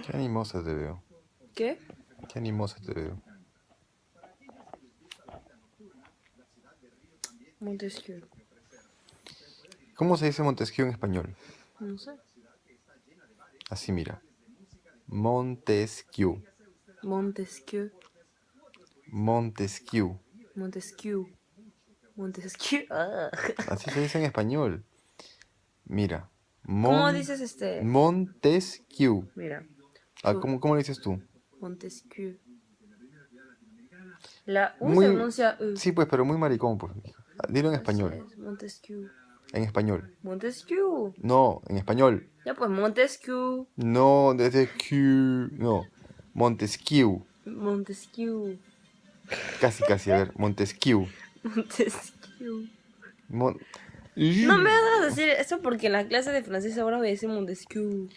Qué animosa te veo. ¿Qué? Qué animosa te veo. Montesquieu. ¿Cómo se dice Montesquieu en español? No sé. Así mira. Montesquieu. Montesquieu. Montesquieu. Montesquieu. Montesquieu. Ah. Así se dice en español. Mira. ¿Cómo dices Montesquieu. Mira. ¿Cómo lo dices tú? Montesquieu. La U se Muy... pronuncia U. Sí, pues, pero muy maricón, pues. Dilo en Así español. es, Montesquieu. En español. Montesquieu. No, en español. Ya pues, Montesquieu. No, desde Q. No. Montesquieu. Montesquieu. Casi. A ver, Montesquieu. Montesquieu. Mon- No me hagas decir eso porque en la clase de francés ahora voy a decir Montesquieu.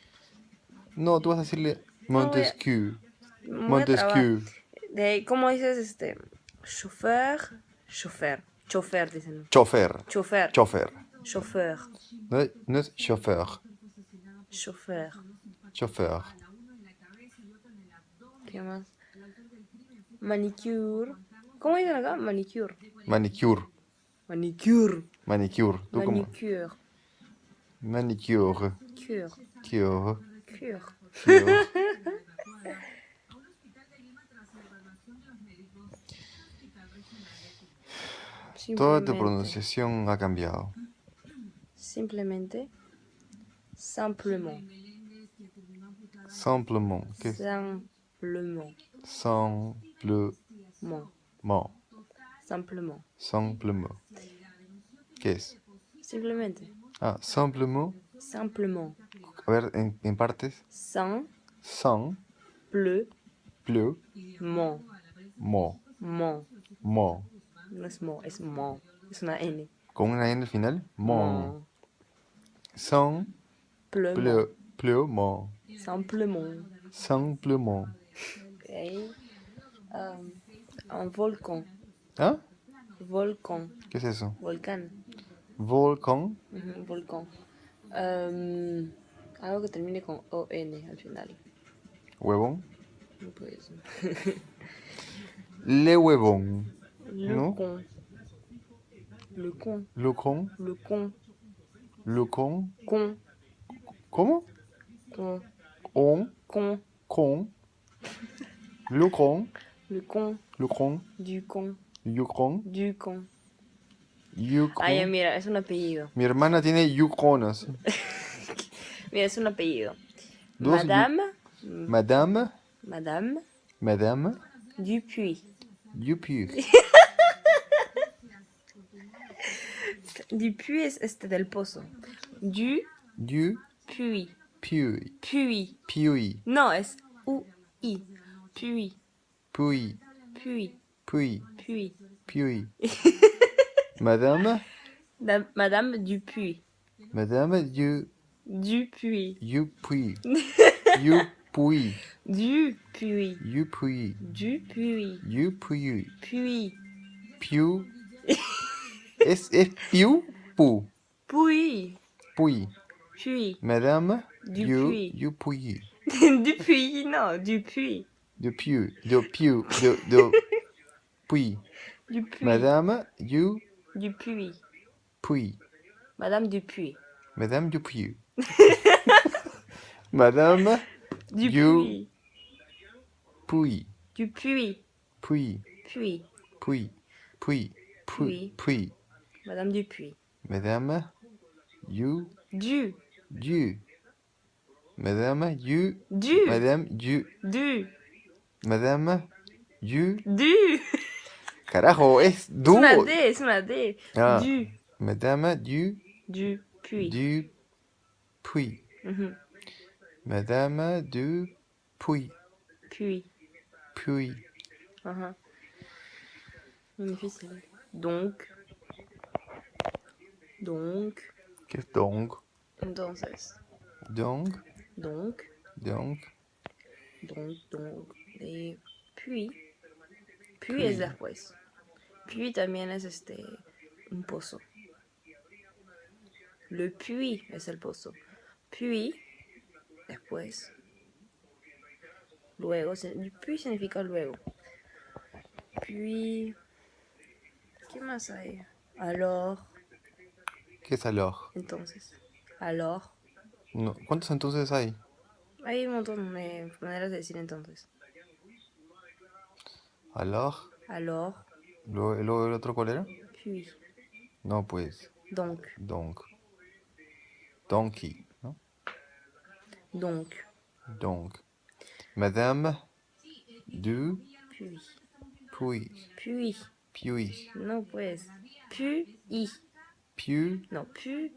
No, tú vas a decirle No voy a, Montesquieu. me voy a trabar. Montesquieu. ¿Cómo dices Chauffeur. Chofer, dicen. Chofer. Chofer. Chofer. Chauffeur. No es chauffeur. Chofer. Chofer. ¿Qué más? Manicure. ¿Cómo dicen acá? Manicure. Manicure. Manicure. Manicure. ¿Tú cómo? Manicure. Manicure. Cure. Cure. Cure. Cure. Toda tu pronunciación ha cambiado. Simplemente. Simplement. Simplement. ¿Qué es? Simplement. Simplement. Simplement. Simplement. ¿Qué es? Simplemente. Ah, simplement. Simplement. A ver, en partes. Sans. Sans. Pleu. Pleu. Mon. Mo. Mon. Mo. No es mo, es mon. Es una N. ¿Con una N al final? Mon. Sans. Pleu. Pleu. Mon. Simplement. Simplement. Ok. Un volcan. ¿Ah? Volcan. ¿Qué es eso? Volcán. Volcán. Volcán. Algo que termine con ON al final. Huevón. No puede ser. Le huevón. Le ¿No? con. Le con. Le con. Le con. Le con. Con. ¿Cómo? Con. On. Con. Con. Le con. Le con. Le con. Du con. Yukon. Du con. Yukon. Ah, ya, mira, es un apellido. Mi hermana tiene Yukon así. Mira, es un apellido. Dos Madame. Madame. Madame. Madame. Dupuis. Dupuis. Dupuis es del pozo. Du. Dupuis. Puy. Puy. Puy. Puy. No, es U-I. Puy. Puy. Puy. Puy. Puy. Puy. Madame. Madame Dupuis. Madame Dupuis. Dupuis. Dupuis. Dupuis. Dupuis. Dupuis. Dupuis. Puy. Piu. ¿Es Piu? Pu. Puy. Puy. Puy. Madame Dupuis. Dupuis. Dupuis, no, Dupuis. Dupuis. Dupuis. Puy. Dupuis. Madame Dupuis. Puy. Madame Dupuis. Madame Dupuis. Madame Dupuis. Puy. Dupuis. Puy. Puy. Puy. Puy. Puy. Puy. Madame Dupuis. Madame Du. Madame Du. Madame Du. Madame Du. Carajo, es du. Es una D. Ah, Du. Madame Dupuis. Dupuis. Madame Dupuis. Puy. Puy. Ajá. Muy difícil. Donc. ¿Qué es donc? Entonces. Donc. Donc. Y puis. Puis es después. Puis también es un pozo. Le puits es el pozo. Puis, después. Luego, puis significa luego. Puis, ¿qué más hay? Alors, ¿Qué es alors? entonces. Alors. No, ¿cuántos entonces hay? Hay un montón de maneras de decir entonces. Alors. Alors, Luego el otro, ¿cuál era? puis. No, pues. Donc. Donc. Donkey, ¿no? Donc. Donc. Madame du Puis. Puy. Puis. Puy. No, pues. Puis. Pu. No, puis.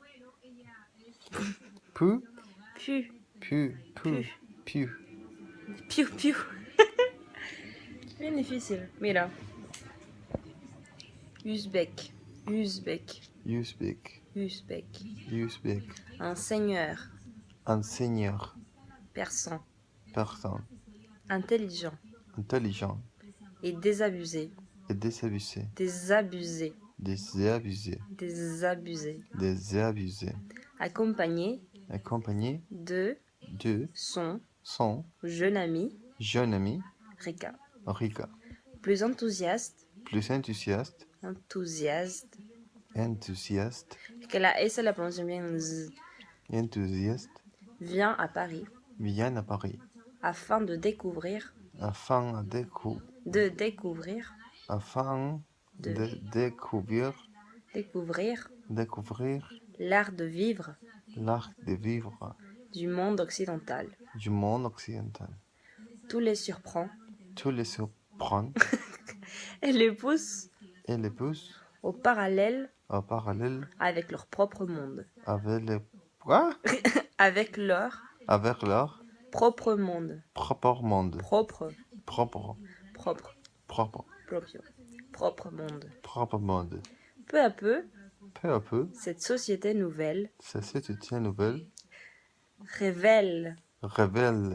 Pu. Puis. Pu. Pu. Pu. Piu, piu. Bien difícil. Mira. Uzbek. Uzbek. Uzbek. Uzbek. Uzbek. Un seigneur. Un seigneur. Persan. Personne. Intelligent. Intelligent. Et désabusé. Et désabusé. Désabusé. Désabusé. Désabusé. Désabusé. Accompagné Accompagné de de son jeune ami Rika. Rika. Plus enthousiaste. Plus enthousiaste. Enthousiaste. Enthousiaste. Que la S la prononce bien. Z. Enthousiaste. Vient à Paris. Vient à Paris. Afin de découvrir. Afin De découvrir. Afin de découvrir. Découvrir. L'art de vivre. L'art de vivre. Du monde occidental. Du monde occidental. Tout les surprend. Tout les surprend. Et les pousse. Et les pousse. Au parallèle. Au parallèle. Avec leur propre monde. Avec les... Quoi? Avec leur. Avec leur. Propre monde. Propre monde. Propre. Propre. Propre. Propre. Proprio. Propre monde. Propre monde. Peu à peu. Peu à peu. Cette société nouvelle. Cette société nouvelle. Révèle.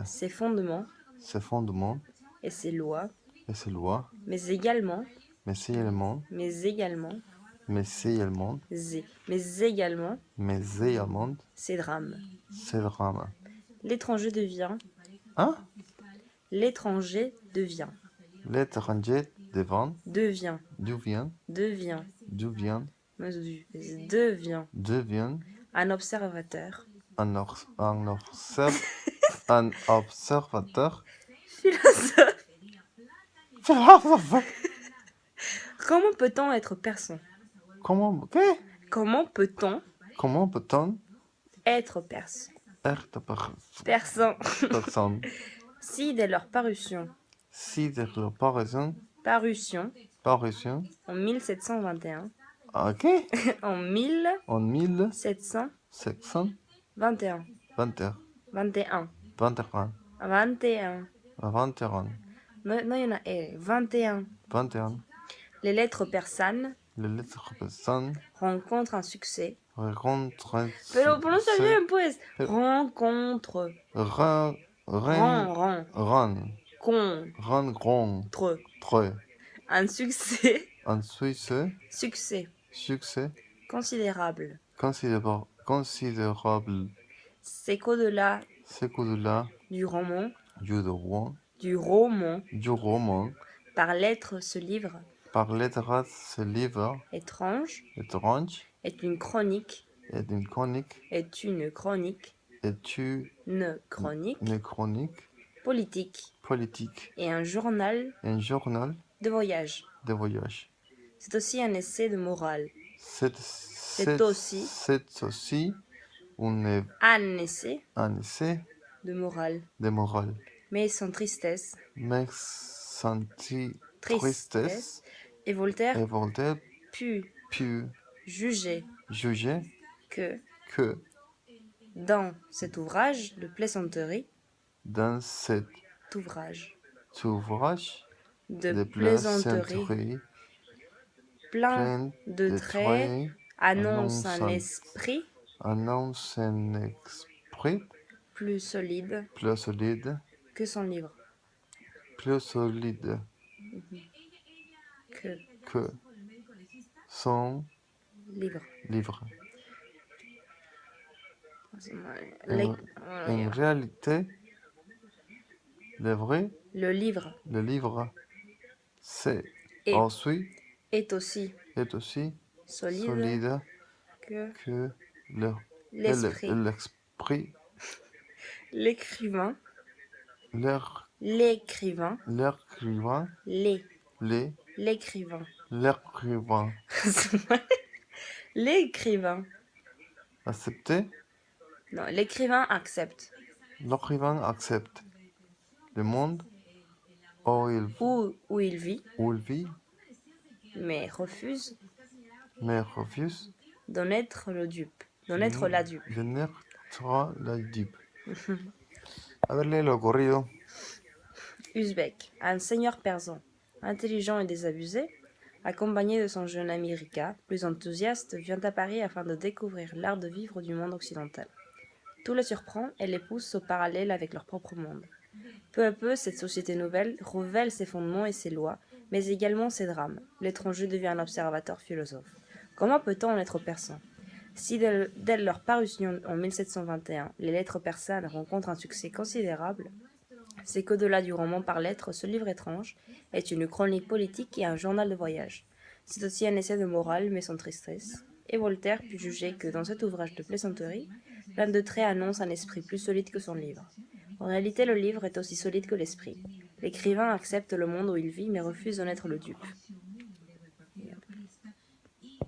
Ses fondements. Ses fondements. Et ses lois. Et ses lois. Mais également. Mais également. Mais également. Mais également. Mais également. Mais également. Ces drames. Ces drames. L'étranger devient. Hein? L'étranger devient. L'étranger devient. Devient. Devient. Devient. Devient. Devient. Devient. Un observateur. Un observateur. Philosophe. Philosophe. Comment peut-on être persan? Comment... Qu'est? Comment peut-on être persan? Persan. Personne. Si dès leur parution. Parution. En 1721. Ok. En 1721. 21. 21. 21. 21. Non, il y en a 21. 21. Les lettres persanes Les lettres personnes rencontrent un succès. rencontrent. Pero pronuncia bien, pues. Rencontre. Ran. Contre. Un succès. Un succès. Succès. Considérable. Considérable. C'est qu'au-delà. Du roman. Du roman. Par lettres ce livre. Ce livre. Étrange. Est une chronique. Est une chronique. Une chronique. Politique. Et un journal. De voyage. C'est aussi un essai de morale. C'est aussi un essai de morale. Mais sans tristesse. Et Voltaire put juger que dans cet ouvrage de plaisanterie, de plaisanterie plein de traits annonce un esprit plus solide que son livre. Que Son livre. En réalité, livrer, Le livre le livre. C'est Et- ensuite est aussi est aussi solide, solide que que l'esprit. l'esprit, L'écrivain, l'air, l'écrivain, l'écrivain, l'écrivain. l'écrivain. L'écrivain. Accepter, Non, l'écrivain accepte. l'écrivain accepte le monde Où il vit, où il vit, mais refuse mais refuse d'en être le dupe. D'en être la dupe. de n'être la dupe. A ver, léelo corrido. Uzbek, un seigneur persan, intelligent et désabusé, accompagné de son jeune ami Rika, plus enthousiaste, vient à Paris afin de découvrir l'art de vivre du monde occidental. Tout le surprend et les pousse au parallèle avec leur propre monde. Peu à peu, cette société nouvelle révèle ses fondements et ses lois, mais également ses drames. L'étranger devient un observateur philosophe. Comment peut-on en être persan? Si dès leur parution en 1721, les lettres persanes rencontrent un succès considérable, c'est qu'au-delà du roman par lettres, ce livre étrange est une chronique politique et un journal de voyage. C'est aussi un essai de morale, mais sans tristesse. Et Voltaire put juger que dans cet ouvrage de plaisanterie, l'un de traits annonce un esprit plus solide que son livre. En réalité, le livre est aussi solide que l'esprit. L'écrivain accepte le monde où il vit, mais refuse d'en être le dupe.